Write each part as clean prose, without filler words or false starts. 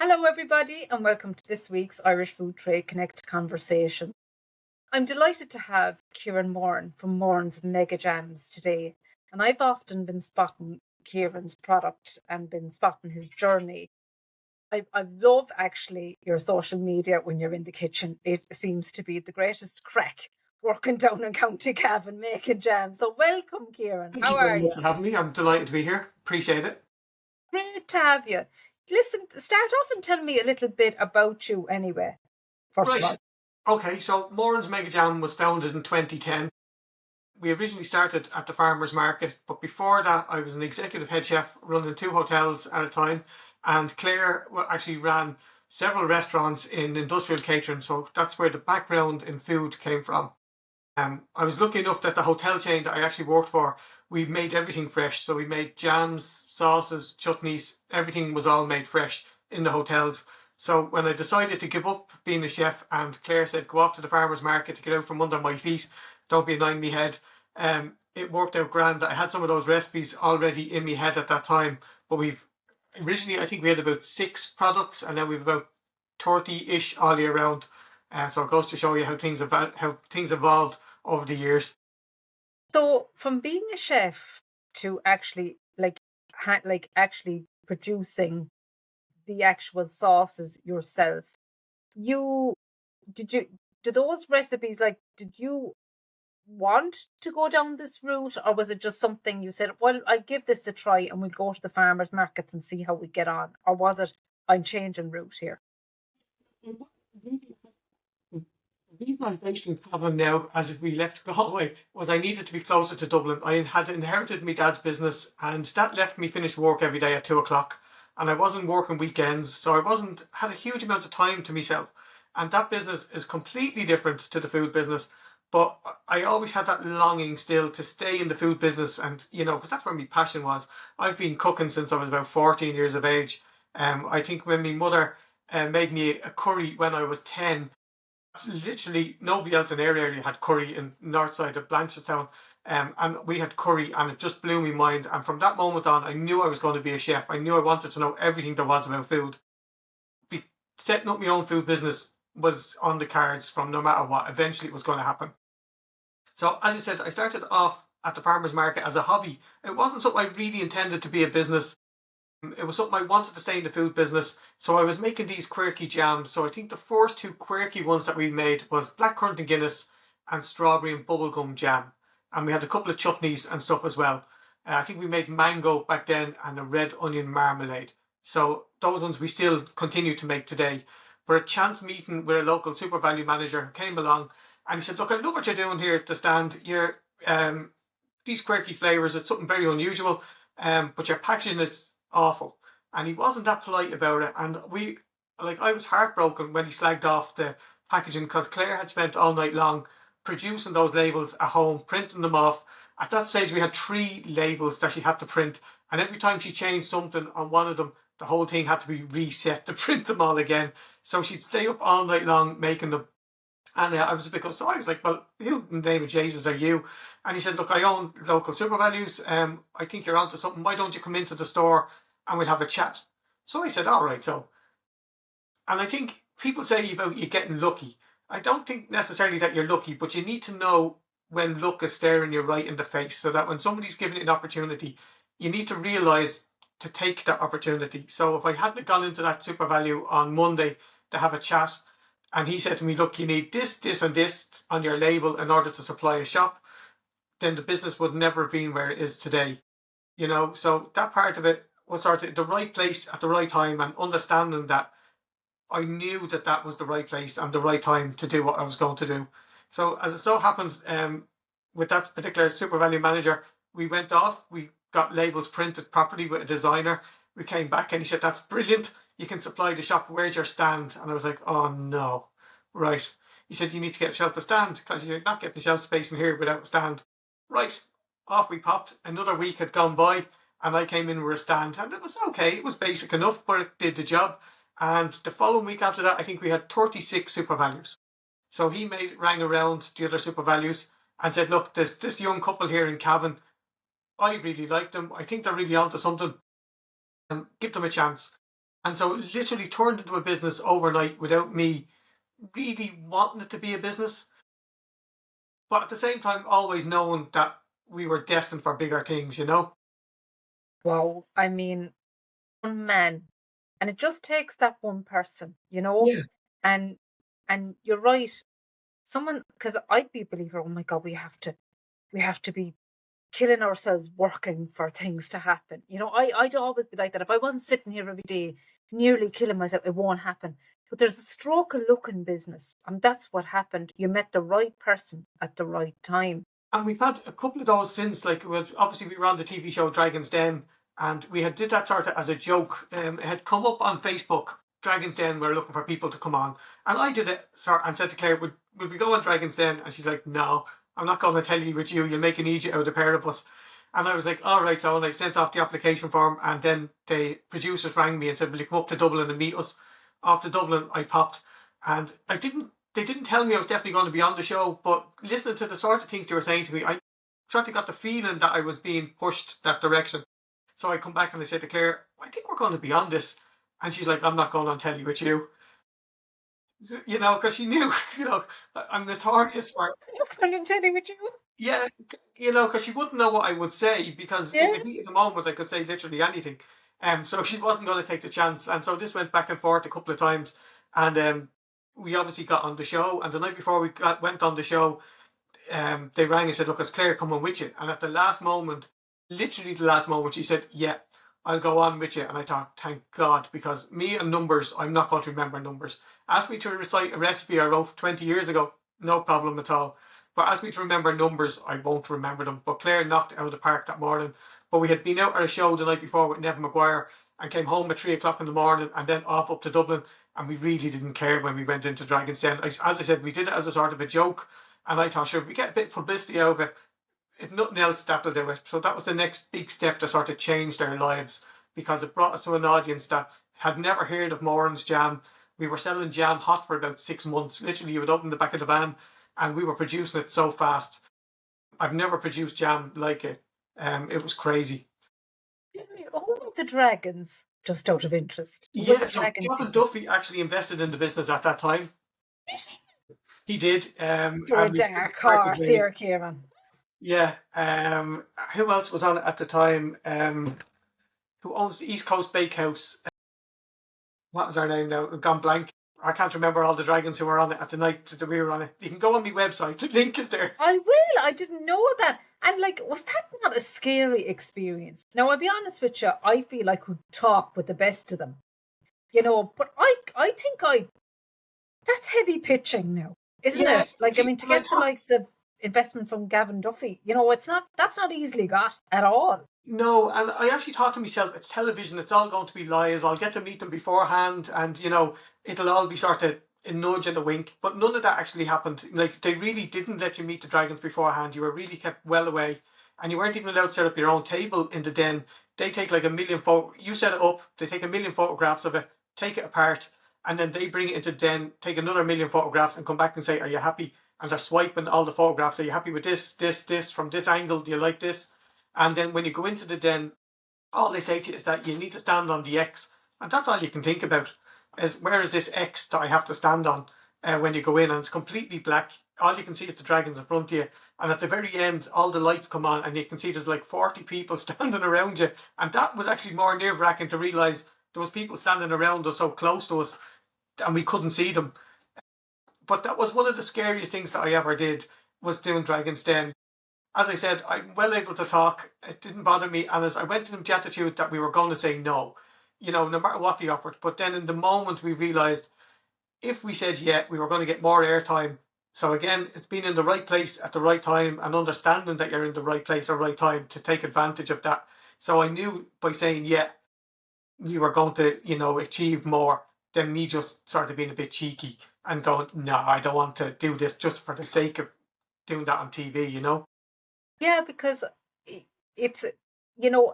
Hello, everybody, and welcome to this week's Irish Food Trade Connect conversation. I'm delighted to have Kieron Moran from Moran's Mega Jams today, and I've often been spotting Kieron's product and been spotting his journey. I love actually your social media when you're in the kitchen. It seems to be the greatest crack working down in County Cavan making jams. So welcome, Kieron. Thank How you are very much you? for having me. I'm delighted to be here. Appreciate it. Great to have you. Listen, start off and tell me a little bit about you anyway, first of all. Right. Okay, so Moran's Mega Jam was founded in 2010. We originally started at the farmers market, but before that, I was an executive head chef running two hotels at a time. And Claire actually ran several restaurants in industrial catering. So that's where the background in food came from. I was lucky enough that the hotel chain that I actually worked for, we made everything fresh. So we made jams, sauces, chutneys, everything was all made fresh in the hotels. So when I decided to give up being a chef and Claire said, go off to the farmer's market to get out from under my feet, don't be annoying me head, it worked out grand. I had some of those recipes already in my head at that time, but we've originally, I think we had about 6 products and now we've about 30-ish all year round. So it goes to show you how things evolved over the years. So from being a chef to actually actually producing the actual sauces yourself, you did you do those recipes did you want to go down this route, or was it just something you said, well, I'll give this a try and we'll go to the farmers markets and see how we get on? Or was it, I'm changing route here? The reason I'm based in Cavan now, as if we left Galway, was I needed to be closer to Dublin. I had inherited my dad's business, and that left me finish work every day at 2 o'clock. And I wasn't working weekends, so I wasn't had a huge amount of time to myself. And that business is completely different to the food business. But I always had that longing still to stay in the food business, and because that's where my passion was. I've been cooking since I was about 14 years of age. I think when my mother made me a curry when I was 10, literally nobody else in our area had curry in north side of Blanchardstown. And we had curry and it just blew my mind. And from that moment on, I knew I was going to be a chef. I knew I wanted to know everything there was about food. Be, Setting up my own food business was on the cards from no matter what. Eventually it was going to happen. So as I said, I started off at the farmers market as a hobby. It wasn't something I really intended to be a business. It was something I wanted to stay in the food business. So I was making these quirky jams. So I think the first two quirky ones that we made was blackcurrant and Guinness and strawberry and bubblegum jam. And we had a couple of chutneys and stuff as well. I think we made mango back then and a red onion marmalade. So those ones we still continue to make today. But a chance meeting with a local super value manager who came along and he said, look, I love what you're doing here at the stand. These quirky flavours, it's something very unusual, but your packaging is awful. And he wasn't that polite about it. And I was heartbroken when he slagged off the packaging because Claire had spent all night long producing those labels at home, printing them off. At that stage, we had 3 labels that she had to print. And every time she changed something on one of them, the whole thing had to be reset to print them all again. So she'd stay up all night long making them. And I was a bit so I was like, well, who in the name of Jesus are you? And he said, look, I own local super values. I think you're onto something. Why don't you come into the store and we'll have a chat? So I said, all right. So, and I think people say about you getting lucky. I don't think necessarily that you're lucky, but you need to know when luck is staring you right in the face so that when somebody's giving you an opportunity, you need to realize to take that opportunity. So if I hadn't gone into that super value on Monday to have a chat, and he said to me, look, you need this, this, and this on your label in order to supply a shop, then the business would never have been where it is today. So that part of it was sort of the right place at the right time and understanding that I knew that that was the right place and the right time to do what I was going to do. So as it so happened, with that particular super value manager, we went off, we got labels printed properly with a designer. We came back and he said, that's brilliant. You can supply the shop. Where's your stand? And I was like, oh no. Right. He said, you need to get yourself a stand because you're not getting shelf space in here without a stand. Right. Off we popped. Another week had gone by and I came in with a stand and it was okay. It was basic enough, but it did the job. And the following week after that, I think we had 36 super values. So he rang around the other super values and said, look, there's this young couple here in Cavan. I really like them. I think they're really onto something. Give them a chance. And so it literally turned into a business overnight without me really wanting it to be a business. But at the same time, always knowing that we were destined for bigger things, you know? Wow. I mean, one man. And it just takes that one person, Yeah. and you're right. Someone, because I'd be a believer, oh my God, we have to be killing ourselves working for things to happen. I'd always be like that. If I wasn't sitting here every day nearly killing myself, it won't happen. But there's a stroke of luck in business. And that's what happened. You met the right person at the right time. And we've had a couple of those since, like, well, obviously we were on the TV show Dragon's Den, and we had did that sort of as a joke. It had come up on Facebook. Dragon's Den, we're looking for people to come on, and I did it sort and said to Claire, would we go on Dragon's Den? And she's like, no, I'm not going to tell you with you. You'll make an idiot out of the pair of us. And I was like, all right. So I sent off the application form, and then the producers rang me and said, will you come up to Dublin and meet us? Off to Dublin, I popped, and I didn't they didn't tell me I was definitely going to be on the show, but listening to the sort of things they were saying to me, I sort of got the feeling that I was being pushed that direction. So I come back and I said to Claire, I think we're going to be on this. And she's like, I'm not going on telly with you. Because she knew, I'm notorious for, I'm not telling with you. yeah, because she wouldn't know what I would say because in Yeah. the heat of the moment I could say literally anything. So she wasn't going to take the chance. And so this went back and forth a couple of times. And we obviously got on the show. And the night before went on the show, they rang and said, look, is Claire coming with you? And at the last moment, literally the last moment, she said, yeah, I'll go on with you. And I thought, thank God, because me and numbers, I'm not going to remember numbers. Ask me to recite a recipe I wrote 20 years ago, no problem at all. But ask me to remember numbers, I won't remember them. But Claire knocked it out of the park that morning. But we had been out at a show the night before with Neville Maguire and came home at 3 o'clock in the morning and then off up to Dublin. And we really didn't care when we went into Dragon's Den. As I said, we did it as a sort of a joke. And I thought, sure, if we get a bit of publicity out of it, if nothing else, that'll do it. So that was the next big step that sort of changed our lives because it brought us to an audience that had never heard of Moran's jam. We were selling jam hot for about 6 months. Literally, you would open the back of the van and we were producing it so fast. I've never produced jam like it. It was crazy. Who were the dragons? Just out of interest. Who were Yeah, the so dragons Gavin you Duffy actually invested in the business at that time. He did, You're a and we've since dark parted horse ways. here, Kieran. Yeah. Who else was on it at the time? Who owns the East Coast Bakehouse? What is her name now? Gone blank. I can't remember all the dragons who were on it at the night that we were on it. You can go on my website. The link is there. I will. I didn't know that. And like, was that not a scary experience? Now, I'll be honest with you. I feel I could talk with the best of them, But I think that's heavy pitching now, isn't Yeah. it? Like, I See, mean, to and I get the thought, likes of investment from Gavin Duffy, that's not easily got at all. no, and I actually thought to myself, it's television, it's all going to be lies. I'll get to meet them beforehand, and it'll all be sort of a nudge and a wink. But none of that actually happened. Like they really didn't let you meet the dragons beforehand. You were really kept well away, and you weren't even allowed to set up your own table in the den. They take like a million photo. You set it up. They take a million photographs of it, take it apart, and then they bring it into the den, take another million photographs, and come back and say, "Are you happy?" And they're swiping all the photographs. Are you happy with this from this angle? Do you like this? And then when you go into the den, all they say to you is that you need to stand on the X. And that's all you can think about is where is this X that I have to stand on when you go in? And it's completely black. All you can see is the dragons in front of you. And at the very end, all the lights come on and you can see there's like 40 people standing around you. And that was actually more nerve wracking to realise there was people standing around us so close to us and we couldn't see them. But that was one of the scariest things that I ever did was doing Dragon's Den. As I said, I'm well able to talk. It didn't bother me. And as I went in with the attitude that we were going to say no, no matter what they offered. But then in the moment we realised if we said yeah, we were going to get more airtime. So again, it's being in the right place at the right time and understanding that you're in the right place or right time to take advantage of that. So I knew by saying yeah, you were going to, achieve more than me just sort of being a bit cheeky and going, no, I don't want to do this just for the sake of doing that on TV. Yeah, because it's,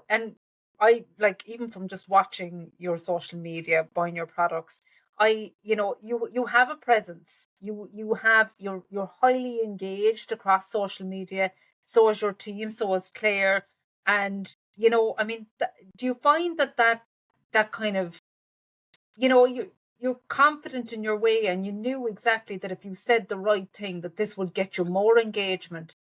and I like even from just watching your social media, buying your products, you have a presence. You're highly engaged across social media. So is your team. So is Claire. And I mean, do you find that kind of you're confident in your way, and you knew exactly that if you said the right thing, that this would get you more engagement.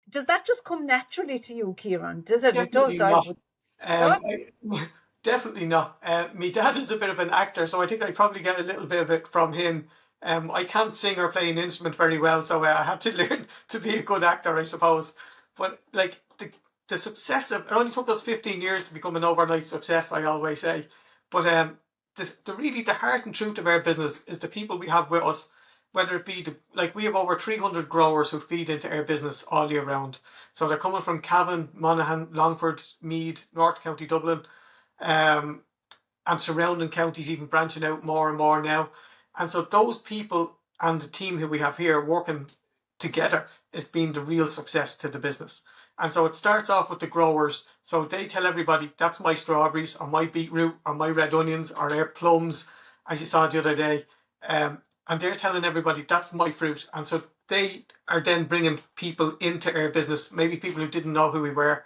Does that just come naturally to you, Kieran? Does it? It does, Definitely I not. would. Um, What? I, definitely not. My dad is a bit of an actor, so I think I probably get a little bit of it from him. I can't sing or play an instrument very well, so I had to learn to be a good actor, I suppose. But like the success of it only took us 15 years to become an overnight success, I always say. But the really the heart and truth of our business is the people we have with us, whether it be like we have over 300 growers who feed into our business all year round. So they're coming from Cavan, Monaghan, Longford, Meath, North County Dublin, um, and surrounding counties even branching out more and more now. And so those people and the team who we have here working together has been the real success to the business. And so it starts off with the growers. So they tell everybody that's my strawberries or my beetroot or my red onions or their plums, as you saw the other day. And they're telling everybody that's my fruit. And so they are then bringing people into our business, maybe people who didn't know who we were.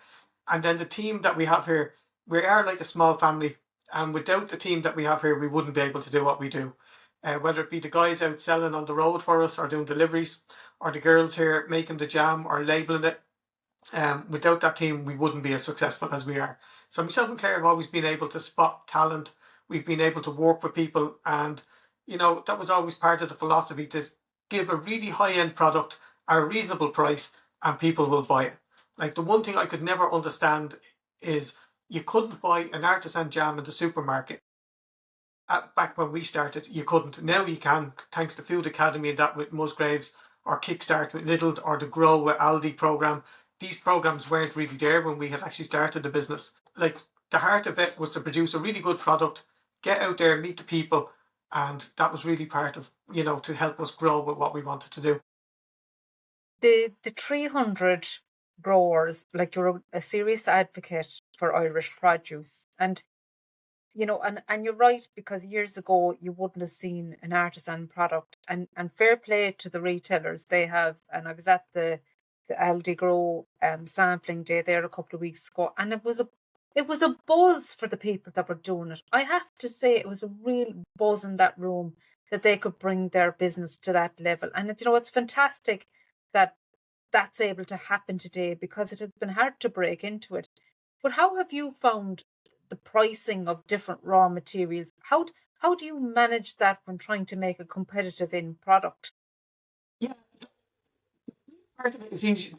And then the team that we have here, we are like a small family. And without the team that we have here, we wouldn't be able to do what we do. Whether it be the guys out selling on the road for us or doing deliveries, or the girls here making the jam or labelling it. Without that team, we wouldn't be as successful as we are. So myself and Claire have always been able to spot talent. We've been able to work with people, and that was always part of the philosophy to give a really high-end product at a reasonable price, and people will buy it. Like the one thing I could never understand is you couldn't buy an artisan jam in the supermarket. Back when we started, you couldn't. Now you can, thanks to Food Academy and that with Musgraves, or Kickstart with Lidl, or the Grow with Aldi program. These programs weren't really there when we had actually started the business. Like the heart of it was to produce a really good product, get out there, meet the people, and that was really part of to help us grow with what we wanted to do. The 300 growers, like you're a serious advocate for Irish produce, and and you're right, because years ago you wouldn't have seen an artisan product, and fair play to the retailers. They have, and I was at the Aldi Grow sampling day there a couple of weeks ago, and it was a buzz for the people that were doing it. I have to say, it was a real buzz in that room, that they could bring their business to that level. And it's fantastic that that's able to happen today, because it has been hard to break into it. But how have you found the pricing of different raw materials? How do you manage that when trying to make a competitive in product? Yeah, part of it is easy.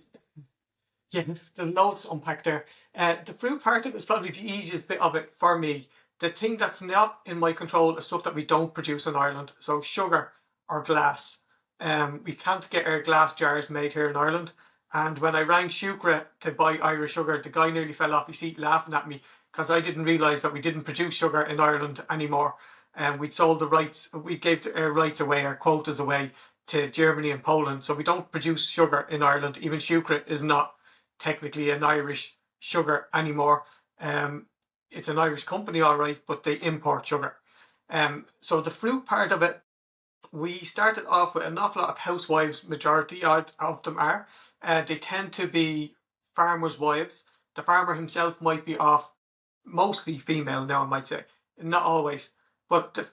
Yes, the loads to unpack there. The fruit part of it is probably the easiest bit of it for me. The thing that's not in my control is stuff that we don't produce in Ireland. So sugar or glass. We can't get our glass jars made here in Ireland. And when I rang Shukra to buy Irish sugar, the guy nearly fell off his seat laughing at me because I didn't realise that we didn't produce sugar in Ireland anymore. And we'd sold the rights, we gave our rights away, our quotas away to Germany and Poland. So we don't produce sugar in Ireland. Even Shukra is not technically an Irish sugar anymore. Um, it's an Irish company, all right, but they import sugar. So the fruit part of it, we started off with an awful lot of housewives. Majority of them are. They tend to be farmers' wives. The farmer himself might be off, mostly female now, I might say, not always, but the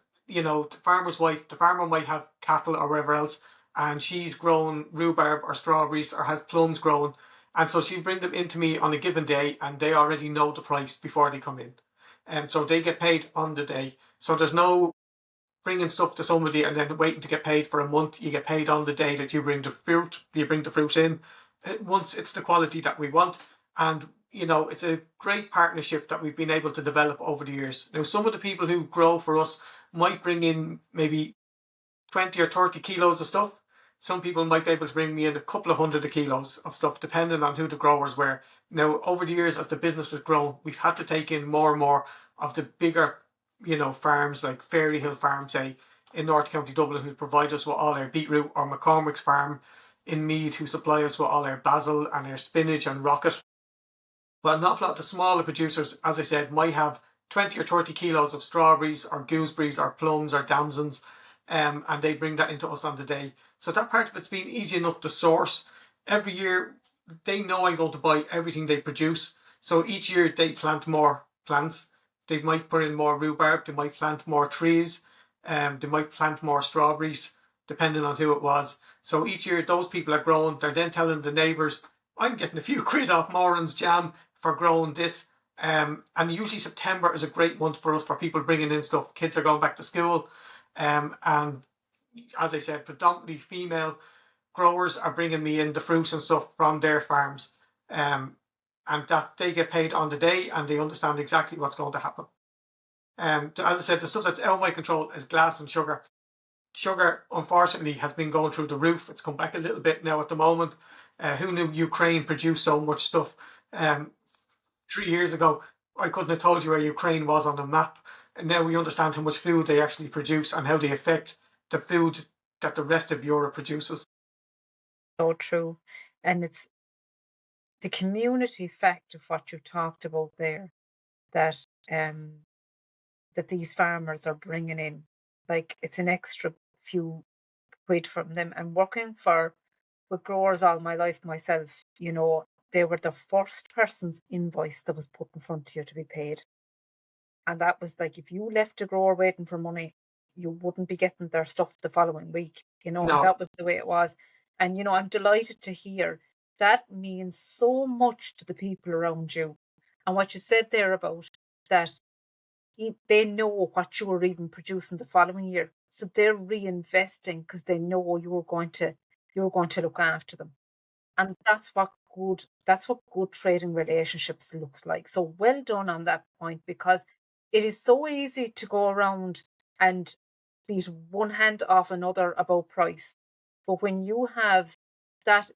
farmer's wife, the farmer might have cattle or wherever else, and she's grown rhubarb or strawberries or has plums grown, and so she'll bring them into me on a given day, and they already know the price before they come in, and so they get paid on the day. So there's no bringing stuff to somebody and then waiting to get paid for a month. You get paid on the day that you bring the fruit. You bring the fruit in. Once it's the quality that we want, and it's a great partnership that we've been able to develop over the years. Now, some of the people who grow for us might bring in maybe 20 or 30 kilos of stuff. Some people might be able to bring me in a couple of hundred of kilos of stuff, depending on who the growers were. Now, over the years, as the business has grown, we've had to take in more and more of the bigger, farms like Fairy Hill Farm, say, in North County Dublin, who provide us with all our beetroot, or McCormick's Farm in Meath, who supply us with all our basil and our spinach and rocket. But an awful lot of the smaller producers, as I said, might have 20 or 30 kilos of strawberries or gooseberries or plums or damsons, and they bring that into us on the day. So that part of it's been easy enough to source. Every year, they know I'm going to buy everything they produce. So each year they plant more plants. They might put in more rhubarb, they might plant more trees, they might plant more strawberries, depending on who it was. So each year those people are growing, they're then telling the neighbours, I'm getting a few quid off Moran's jam for growing this. And usually September is a great month for us for people bringing in stuff. Kids are going back to school. And as I said, predominantly female growers are bringing me in the fruits and stuff from their farms. And that they get paid on the day and they understand exactly what's going to happen. As I said, the stuff that's out of my control is glass and sugar. Sugar, unfortunately, has been going through the roof. It's come back a little bit now at the moment. Who knew Ukraine produced so much stuff? 3 years ago, I couldn't have told you where Ukraine was on the map. And now we understand how much food they actually produce and how they affect the food that the rest of Europe produces. So true. And it's the community effect of what you talked about there that that these farmers are bringing in. Like it's an extra few quid from them. And working for with growers all my life myself, they were the first person's invoice that was put in front of you to be paid. And that was like if you left a grower waiting for money, you wouldn't be getting their stuff the following week, and No, that was the way it was. And I'm delighted to hear that means so much to the people around you. And what you said there about that they know what you are even producing the following year. So they're reinvesting because they know you're going to look after them. And that's what good trading relationships looks like. So well done on that point, because it is so easy to go around and beat one hand off another about price. But when you have that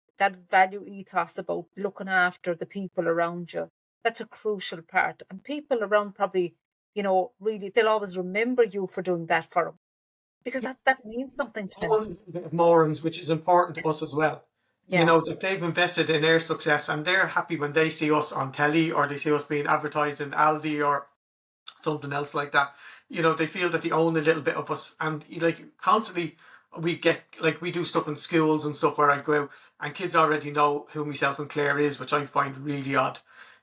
value ethos about looking after the people around you, that's a crucial part. And people around probably, really they'll always remember you for doing that for them, because that means something to them. own bit of Morans, which is important to us as well. Yeah. That they've invested in their success and they're happy when they see us on telly or they see us being advertised in Aldi or something else like that. They feel that they own a little bit of us. And like constantly we get like we do stuff in schools and stuff where I go out and kids already know who myself and Claire is, which I find really odd.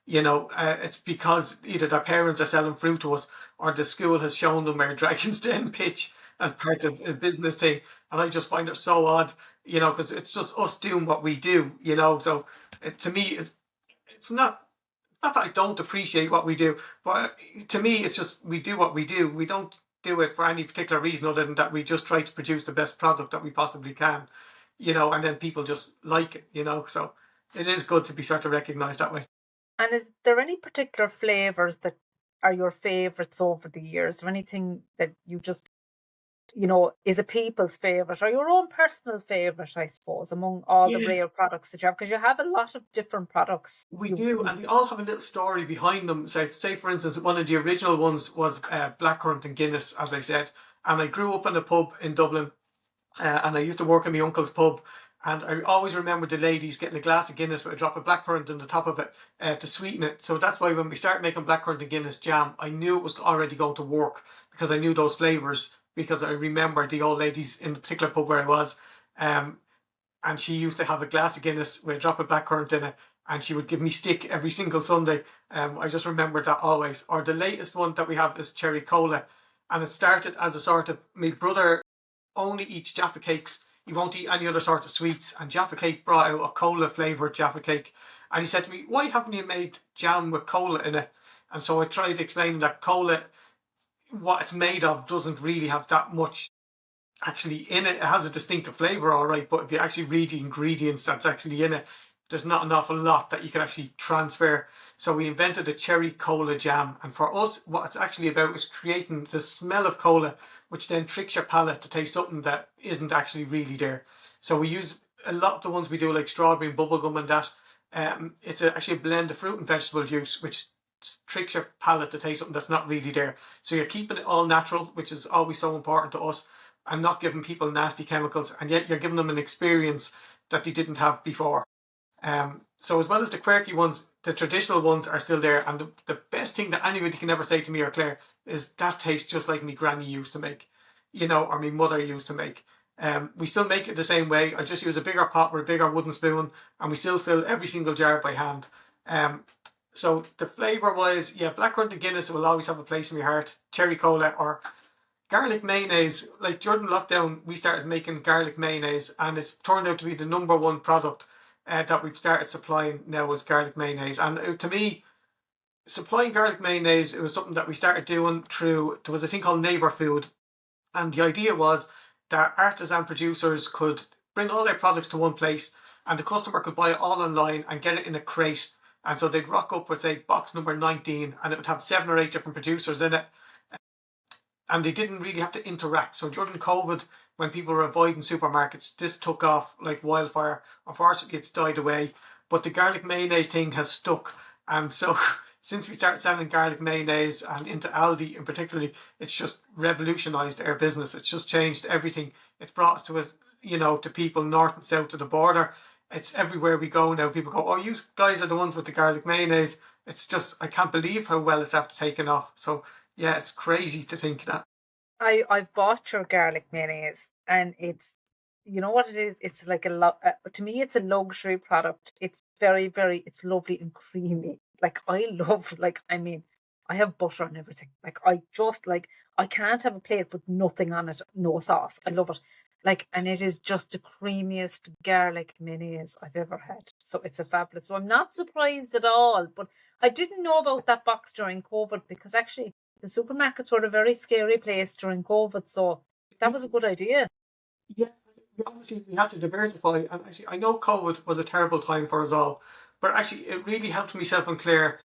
It's because either their parents are selling fruit to us or the school has shown them our Dragon's Den pitch as part of a business thing. And I just find it so odd, because it's just us doing what we do. So to me, it's not that I don't appreciate what we do, but to me, it's just we do what we do. We don't do it for any particular reason other than that we just try to produce the best product that we possibly can, and then people just like it. So it is good to be sort of recognized that way. And is there any particular flavors that are your favorites over the years, or anything that you just, is a people's favorite or your own personal favorite, I suppose, among all the Yeah, rare products that you have? Because you have a lot of different products. we do, and they all have a little story behind them. Say for instance, one of the original ones was blackcurrant and Guinness, as I said. And I grew up in a pub in Dublin, and I used to work in my uncle's pub. And I always remember the ladies getting a glass of Guinness with a drop of blackcurrant on the top of it to sweeten it. So that's why when we started making blackcurrant and Guinness jam, I knew it was already going to work because I knew those flavours. Because I remember the old ladies in the particular pub where I was, um, and she used to have a glass of Guinness with a drop of blackcurrant in it, and she would give me stick every single Sunday. I just remember that always. Or the latest one that we have is cherry cola, and it started as a sort of my brother only eats Jaffa cakes. He won't eat any other sort of sweets, and Jaffa cake brought out a cola flavoured Jaffa cake, and he said to me, "Why haven't you made jam with cola in it?" And so I tried explaining that cola, what it's made of, doesn't really have that much actually in it. It has a distinctive flavour, all right, but if you actually read the ingredients that's actually in it, there's not an awful lot that you can actually transfer. So we invented a cherry cola jam, and for us, what it's actually about is creating the smell of cola, which then tricks your palate to taste something that isn't actually really there. So we use a lot of the ones we do, like strawberry and bubblegum and that. It's actually a blend of fruit and vegetable juice, which tricks your palate to taste something that's not really there. So you're keeping it all natural, which is always so important to us, and not giving people nasty chemicals, and yet you're giving them an experience that they didn't have before. So as well as the quirky ones, the traditional ones are still there, and the best thing that anybody can ever say to me or Claire is that tastes just like me granny used to make, or my mother used to make. We still make it the same way. I just use a bigger pot with a bigger wooden spoon, and we still fill every single jar by hand. So the flavour wise, yeah, blackcurrant and Guinness will always have a place in my heart. Cherry cola or garlic mayonnaise. Like during lockdown, we started making garlic mayonnaise, and it's turned out to be the number one product that we've started supplying now is garlic mayonnaise. And to me, supplying garlic mayonnaise, it was something that we started doing through, there was a thing called Neighbour Food. And the idea was that artisan producers could bring all their products to one place and the customer could buy it all online and get it in a crate. And so they'd rock up with, say, box number 19 and it would have 7 or 8 different producers in it. And they didn't really have to interact. So during COVID, when people were avoiding supermarkets, this took off like wildfire. Unfortunately, it's died away. But the garlic mayonnaise thing has stuck. And so since we started selling garlic mayonnaise and into Aldi in particularly, it's just revolutionized our business. It's just changed everything. It's brought us to us, to people north and south of the border. It's everywhere we go now. People go, "Oh, you guys are the ones with the garlic mayonnaise." It's just, I can't believe how well it's after taken off. So yeah, it's crazy to think that. I've bought your garlic mayonnaise, and it's, you know what it is? It's like to me, it's a luxury product. It's very, very, it's lovely and creamy. Like I love, like I mean, I have butter and everything. Like I just like I can't have a plate with nothing on it, no sauce. I love it. Like, and it is just the creamiest garlic mayonnaise I've ever had. So it's a fabulous. So I'm not surprised at all. But I didn't know about that box during COVID because actually the supermarkets were a very scary place during COVID, so that was a good idea. Yeah, obviously we had to diversify, and actually I know COVID was a terrible time for us all, but actually it really helped myself and Claire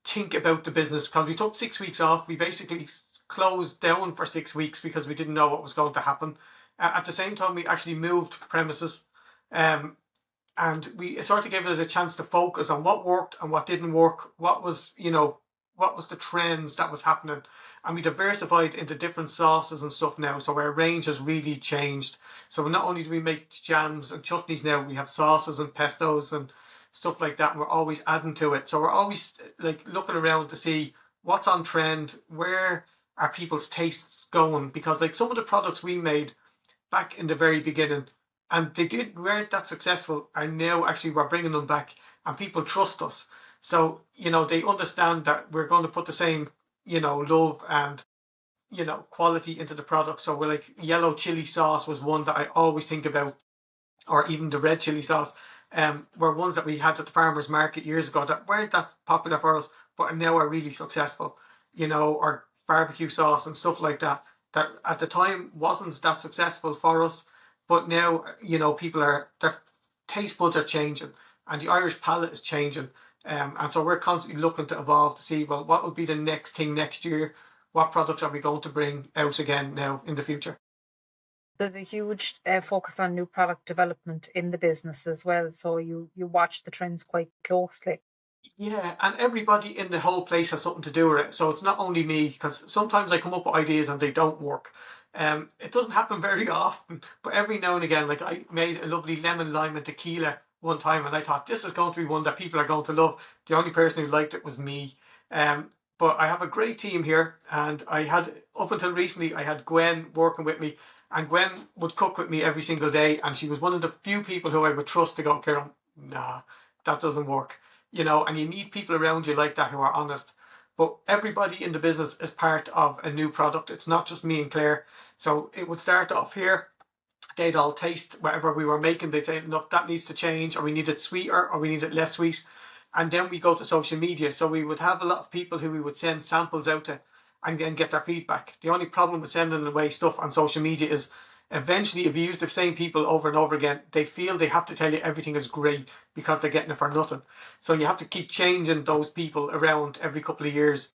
think about the business because we took 6 weeks off. We basically closed down for 6 weeks because we didn't know what was going to happen. At the same time, we actually moved premises, um, and we it sort of gave us a chance to focus on what worked and what didn't work, what was the trends that was happening, and we diversified into different sauces and stuff now, so our range has really changed. So not only do we make jams and chutneys now, we have sauces and pestos and stuff like that, and we're always adding to it. So we're always like looking around to see what's on trend, where are people's tastes going, because like some of the products we made back in the very beginning, and weren't that successful, and now actually we're bringing them back, and people trust us. So they understand that we're going to put the same love and quality into the product. So we're like yellow chili sauce was one that I always think about, or even the red chili sauce. Were ones that we had at the farmers market years ago that weren't that popular for us, but now are really successful. Or barbecue sauce and stuff like that. That at the time wasn't that successful for us, but now people are their taste buds are changing, and the Irish palate is changing. And so we're constantly looking to evolve to see, well, what will be the next thing next year? What products are we going to bring out again now in the future? There's a huge focus on new product development in the business as well, so you watch the trends quite closely. Yeah, and everybody in the whole place has something to do with it. So it's not only me, because sometimes I come up with ideas and they don't work. It doesn't happen very often, but every now and again, like I made a lovely lemon lime and tequila one time, and I thought this is going to be one that people are going to love. The only person who liked it was me. But I have a great team here, and I had up until recently I had Gwen working with me, and Gwen would cook with me every single day, and she was one of the few people who I would trust to go, Kieron, nah, that doesn't work. And you need people around you like that who are honest. But everybody in the business is part of a new product. It's not just me and Claire. So it would start off here. They'd all taste whatever we were making. They'd say, look, that needs to change, or we need it sweeter, or we need it less sweet. And then we go to social media. So we would have a lot of people who we would send samples out to and then get their feedback. The only problem with sending away stuff on social media is eventually, if you use the same people over and over again, they feel they have to tell you everything is great because they're getting it for nothing. So you have to keep changing those people around every couple of years,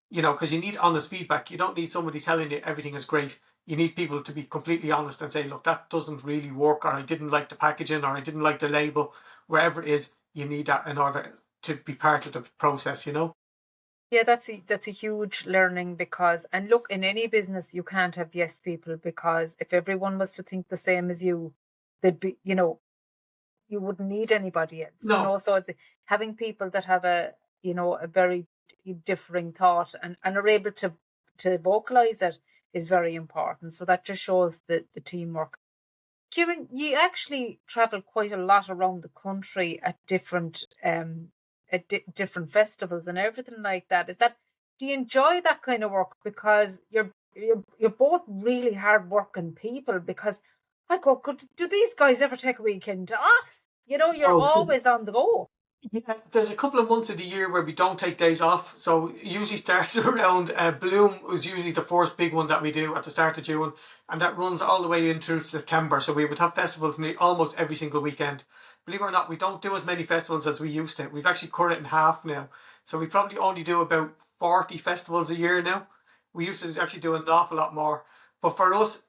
because you need honest feedback. You don't need somebody telling you everything is great. You need people to be completely honest and say, look, that doesn't really work, or I didn't like the packaging, or I didn't like the label. Wherever it is, you need that in order to be part of the process. Yeah, that's a huge learning because, and look, in any business you can't have yes people, because if everyone was to think the same as you, they'd be, you wouldn't need anybody else, No, So it's having people that have a very differing thought, and are able to vocalize it is very important. So that just shows the teamwork. Kieran, you actually travel quite a lot around the country at different at different festivals and everything like that. Do you enjoy that kind of work? Because you're both really hard working people. Because I go, do these guys ever take a weekend off? You're Oh, always on the go. yeah, there's a couple of months of the year where we don't take days off. So it usually starts around Bloom was usually the first big one that we do at the start of June, and that runs all the way in through September. So we would have festivals almost every single weekend. Believe it or not, we don't do as many festivals as we used to. We've actually cut it in half now. So we probably only do about 40 festivals a year now. We used to actually do an awful lot more. But for us,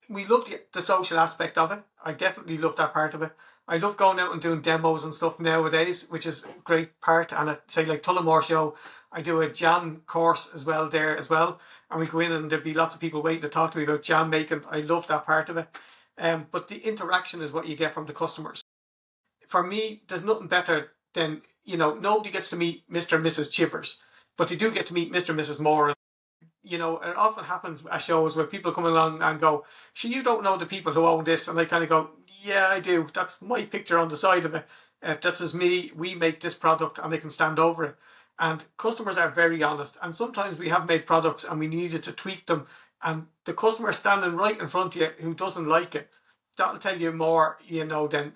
we loved the social aspect of it. I definitely loved that part of it. I love going out and doing demos and stuff nowadays, which is a great part. And at say like Tullamore show, I do a jam course as well there as well. And we go in and there'd be lots of people waiting to talk to me about jam making. I love that part of it. But the interaction is what you get from the customers. For me, there's nothing better than, nobody gets to meet Mr. and Mrs. Chivers, but they do get to meet Mr. and Mrs. Moran. It often happens at shows where people come along and go, "Sure, you don't know the people who own this," and I kind of go, "Yeah, I do. That's my picture on the side of it. That's as me. We make this product, and they can stand over it." And customers are very honest. And sometimes we have made products and we needed to tweak them, and the customer standing right in front of you who doesn't like it, that'll tell you more, than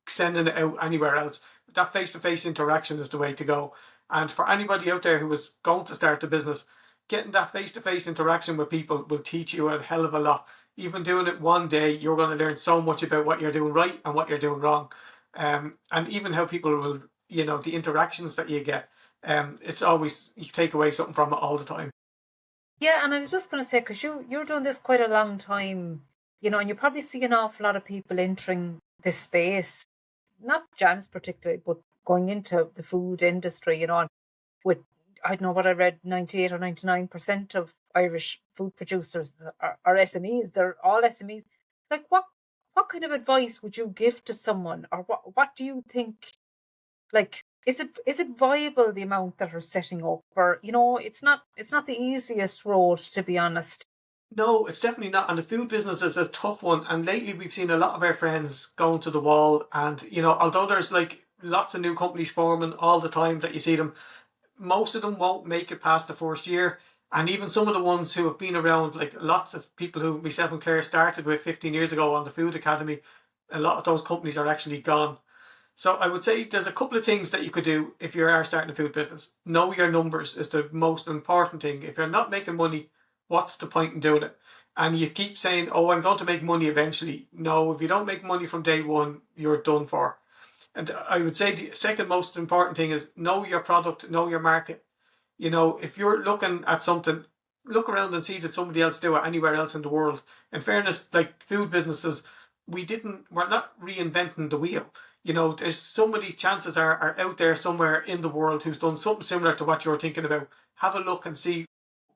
sending it out anywhere else. That face-to-face interaction is the way to go. And for anybody out there who is going to start a business, getting that face-to-face interaction with people will teach you a hell of a lot. Even doing it one day, you're going to learn so much about what you're doing right and what you're doing wrong. And even how people will, the interactions that you get. It's always, you take away something from it all the time. Yeah, and I was just going to say, because you're doing this quite a long time, and you probably see an awful lot of people entering this space, not jams particularly, but going into the food industry, and with, I don't know what I read, 98 or 99% of Irish food producers are SMEs. They're all SMEs. Like, what kind of advice would you give to someone, or what do you think? Like, is it viable, the amount that are setting up, or it's not the easiest road, to be honest. No, it's definitely not. And the food business is a tough one. And lately we've seen a lot of our friends going to the wall. And, although there's like lots of new companies forming all the time that you see them, most of them won't make it past the first year. And even some of the ones who have been around, like lots of people who myself and Claire started with 15 years ago on the Food Academy, a lot of those companies are actually gone. So I would say there's a couple of things that you could do if you are starting a food business. Know your numbers is the most important thing. If you're not making money, what's the point in doing it? And you keep saying, "Oh, I'm going to make money eventually." No, if you don't make money from day one, you're done for. And I would say the second most important thing is know your product, know your market. If you're looking at something, look around and see that somebody else do it anywhere else in the world. In fairness, like food businesses, we're not reinventing the wheel. There's so many chances are out there somewhere in the world who's done something similar to what you're thinking about. Have a look and see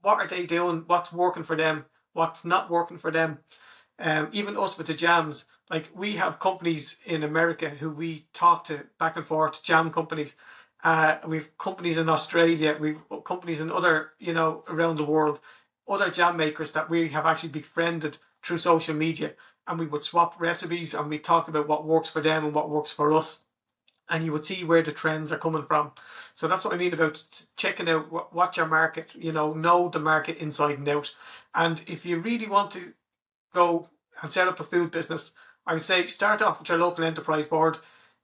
what are they doing, what's working for them, what's not working for them. Even us with the jams, like we have companies in America who we talk to back and forth, jam companies. We've companies in Australia, we've companies in other, around the world, other jam makers that we have actually befriended through social media, and we would swap recipes and we talk about what works for them and what works for us, and you would see where the trends are coming from. So that's what I mean about checking out what your market, know the market inside and out. And if you really want to go and set up a food business, I would say start off with your local enterprise board.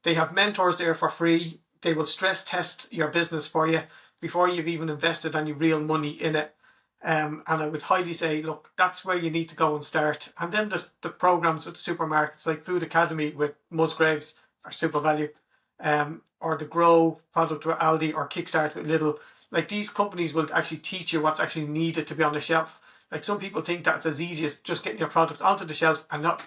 They have mentors there for free. They will stress test your business for you before you've even invested any real money in it. And I would highly say, look, that's where you need to go and start. And then there's the programs with the supermarkets, like Food Academy with Musgraves or Super Value, or the Grow product with Aldi, or Kickstart with Lidl. Like these companies will actually teach you what's actually needed to be on the shelf. Like some people think that's as easy as just getting your product onto the shelf and not,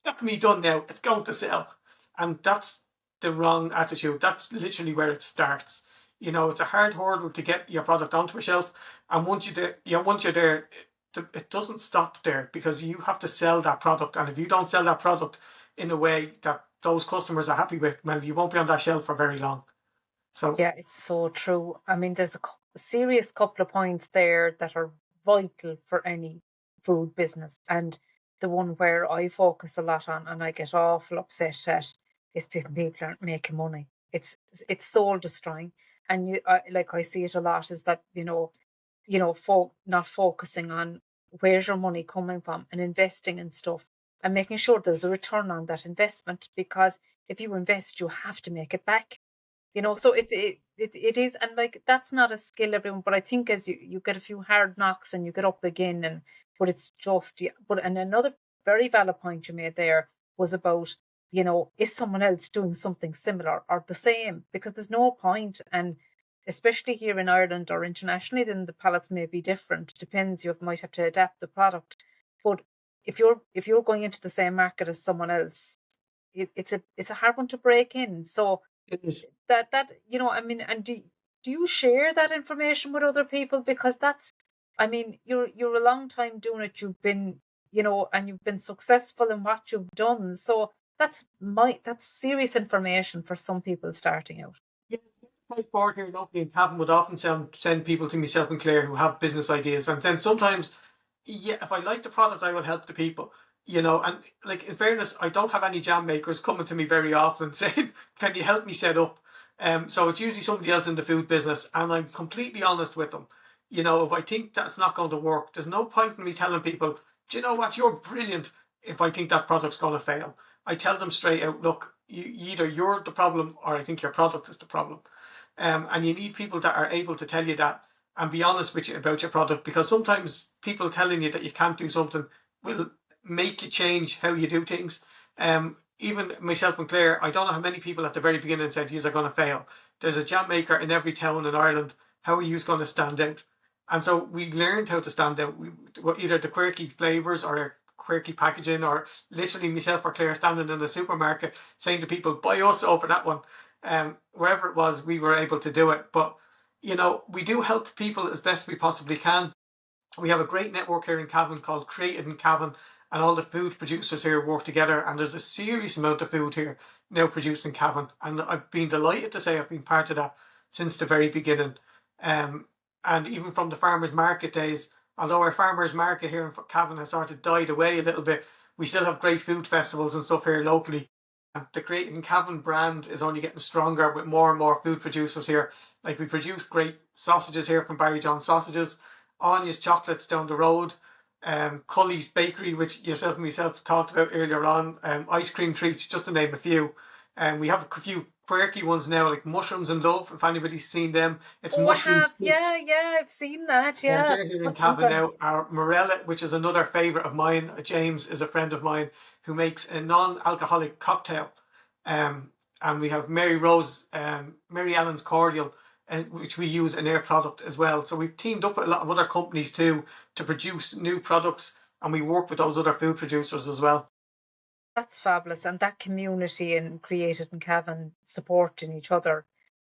"That's me done now, it's going to sell." And that's the wrong attitude. That's literally where it starts. It's a hard hurdle to get your product onto a shelf. And once you're there, it doesn't stop there, because you have to sell that product. And if you don't sell that product in a way that those customers are happy with, well, you won't be on that shelf for very long. So Yeah, it's so true. I mean, there's a serious couple of points there that are vital for any food business. And the one where I focus a lot on and I get awful upset at is people aren't making money. it's soul destroying. And like I see it a lot is that, not focusing on where's your money coming from and investing in stuff and making sure there's a return on that investment, because if you invest, you have to make it back. So it is, and like that's not a skill everyone, but I think as you get a few hard knocks and you get up again, and but it's just, yeah. But and another very valid point you made there was about, is someone else doing something similar or the same? Because there's no point. And especially here in Ireland or internationally, then the palates may be different. Depends, you might have to adapt the product. But if you're going into the same market as someone else, it's a hard one to break in. So It is. I mean, and do you share that information with other people? Because that's, I mean, you're a long time doing it. You've been, and you've been successful in what you've done. So that's serious information for some people starting out. Yeah, quite bored here locally in Cavan would often send people to myself and Claire who have business ideas. And then sometimes, yeah, if I like the product, I will help the people. And like in fairness, I don't have any jam makers coming to me very often saying, "Can you help me set up?" So it's usually somebody else in the food business, and I'm completely honest with them. If I think that's not going to work, there's no point in me telling people, "Do you know what? You're brilliant." If I think that product's going to fail, I tell them straight out, "Look, either you're the problem, or I think your product is the problem." And you need people that are able to tell you that and be honest with you about your product, because sometimes people telling you that you can't do something will make you change how you do things. Even myself and Claire, I don't know how many people at the very beginning said, "You're going to fail." There's a jam maker in every town in Ireland. How are you going to stand out? And so we learned how to stand out. Either the quirky flavours or quirky packaging, or literally myself or Claire standing in the supermarket saying to people, "Buy us over that one." Wherever it was, we were able to do it. But we do help people as best we possibly can. We have a great network here in Cavan called Created in Cavan, and all the food producers here work together. And there's a serious amount of food here now produced in Cavan, and I've been delighted to say I've been part of that since the very beginning. And even from the farmers market days, although our farmers market here in Cavan has sort of died away a little bit, we still have great food festivals and stuff here locally. The Great in Cavan brand is only getting stronger with more and more food producers here. Like, we produce great sausages here from Barry John Sausages, Anya's Chocolates down the road, Cully's Bakery, which yourself and myself talked about earlier on, ice cream treats, just to name a few. And we have a few quirky ones now, like Mushrooms and Love, if anybody's seen them. It's Oh, I mushroom have. chips. Yeah, yeah, I've seen that. And Yeah, they're here in that's Cavan incredible. now. Our Morella, which is another favourite of mine, James is a friend of mine who makes a non-alcoholic cocktail. And we have Mary Ellen's cordial, which we use in their product as well. So we've teamed up with a lot of other companies too to produce new products, and we work with those other food producers as well. That's fabulous. And that community and Created in Cavan supporting each other,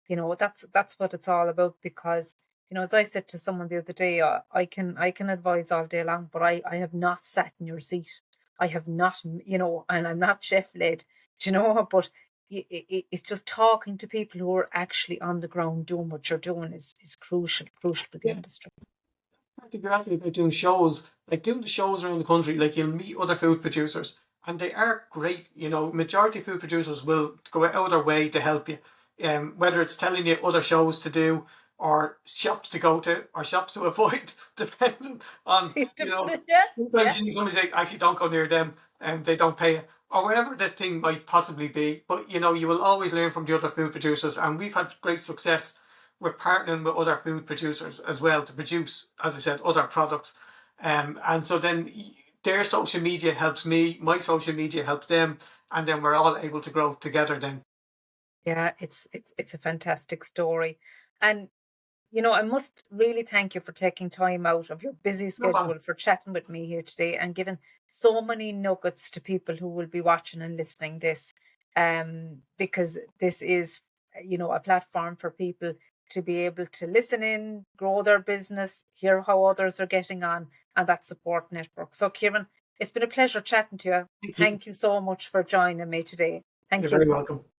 that's what it's all about. Because, as I said to someone the other day, I can advise all day long, but I have not sat in your seat. I have not, and I'm not chef led, but it's just talking to people who are actually on the ground doing what you're doing is crucial for the Yeah, industry. if you're asking about doing shows, like doing the shows around the country, like you'll meet other food producers, and they are great. Majority of food producers will go out of their way to help you. Whether it's telling you other shows to do, or shops to go to, or shops to avoid, depending on, Yeah, sometimes yeah. you need somebody to say, "Actually, don't go near them," and they don't pay you, or whatever the thing might possibly be. But you will always learn from the other food producers, and we've had great success with partnering with other food producers as well to produce, as I said, other products. And so then their social media helps me, my social media helps them, and then we're all able to grow together then. Yeah, it's a fantastic story. And I must really thank you for taking time out of your busy No problem. schedule for chatting with me here today and giving so many nuggets to people who will be watching and listening this. Because this is, a platform for people to be able to listen in, grow their business, hear how others are getting on, and that support network. So, Kieran, it's been a pleasure chatting to you. Thank you. Thank you so much for joining me today. You're Thank very you. welcome.